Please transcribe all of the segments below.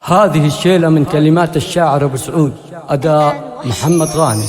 هذه الشيلة من كلمات الشاعر أبو سعود، أداء محمد غانم.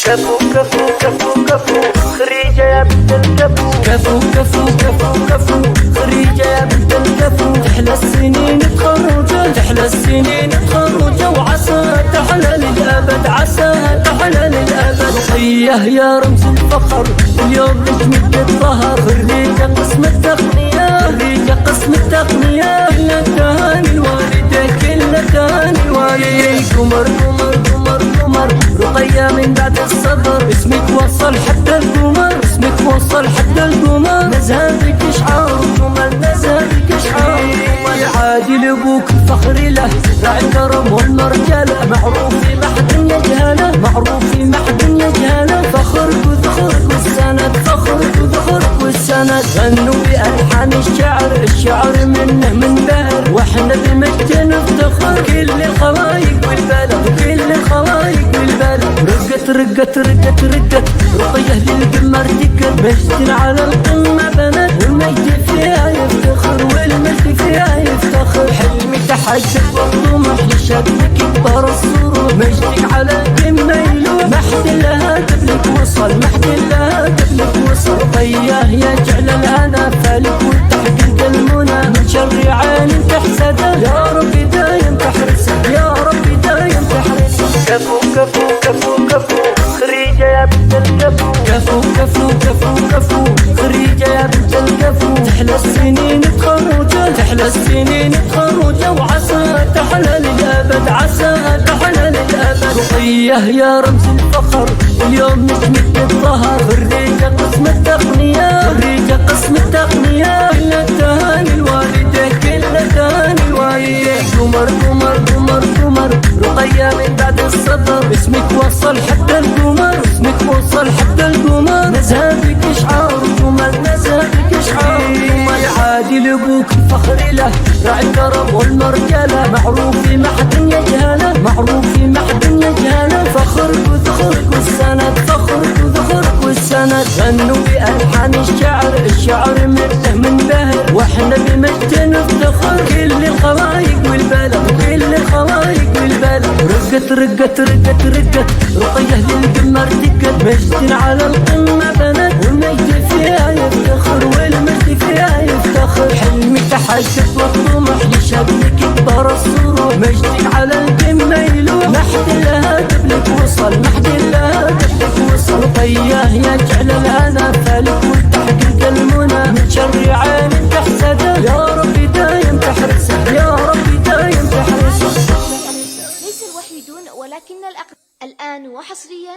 كفو كفو كفو كفو خريجة يا بنت الكفو، كفو كفو كفو كفو خريجة يا بنت الكفو، تحلى السنين تخرج، تحلى السنين تخرج، وعسى تحلى للأبد، عسى تحلى للأبد. رقية يا رمز الفخر، اليوم نجمك الظهر، خريجة قسم التقنية، خريجة قسم التقنية. كل التهاني الوالدة، كل التهاني الوالدة. قمر قمر قمر قمر رقية من بعد الصبر، اسمك وصل حتى القمر، اسمك وصل حتى القمر. نزهتك اشعار وجمل، نزهتك اشعار وجمل. عادل ابوك الفخر له، راعي الكرم والمرجله، معروف في محد يجهله، معروف في محد يجهله. فخرك وذخرك والسند، فخرك وذخرك والسند. غنوا بألحان الشعر، الشعر منه من بهر، واحنا بمجد نفتخر. كل الخلايق والبلد، كل الخلايق والبلد. رقت رقت رقت رقت رقيه للقمر تكر، مجد على القمه بنت، والمجد فيها يفتخر، والمجد فيها يفتخر. حلمي تحقق والطموح لشكلك يكبر السرور، مجدك على القمه يلوح، محد لها قبلك وصل، محد لها قبلك وصل. رقيه يا جعل الهنا فالك وتحقيق المنى، من شر عين تحسده، يا ربي دايم تحرسه، يا ربي دايم تحرسه. كفو كفو كفو كفو خريجة يا بنت الكفو، كفو كفو كفو كفو خريجة يا بنت الكفو، تحلى السنين تخرج، تحلى السنين تخرج، وعسى تحلى للأبد، عسى تحلى للأبد. رقية يا رمز الفخر، اليوم نجمك الظهر، خريجة قسم التقنية، خريجة قسم التقنية. كل التهاني الوالدة، كل التهاني الوالدة. قمر قمر قمر قمر رقية من بعد الصبر، اسمك وصل حتى القمر، اسمك وصل حتى القمر. نزهتك اشعار وجمل، نزهتك اشعار وجمل. عادل ابوك الفخر له، راعي الكرم والمرجله، معروف في محد يجهله، معروف في محد يجهله. فخرك وذخرك والسند، فخرك وذخرك والسند. غنوا بألحان الشعر، الشعر منه من بهر، واحنا بمجد نفتخر. كل الخلايق والبلد، كل الخلايق والبلد. رقت رقت رقت رقت رقيه للقمر تكت، مجد على القمه بنت، والمجد فيها يفتخر، والمجد فيها يفتخر. حلمي تحقق والطموح لشكلك يكبر السرور، مجدك على القمه يلوح، محد لها قبلك وصل، محد لها قبلك وصل. رقيه يا جعل الهنا فالك وتحقيق المنى، من شر عين تحسده، يا ربي دايم تحرسه، يا ربي دايم تحرسه. ليس الوحيدون ولكن الأقدم. الآن وحصريا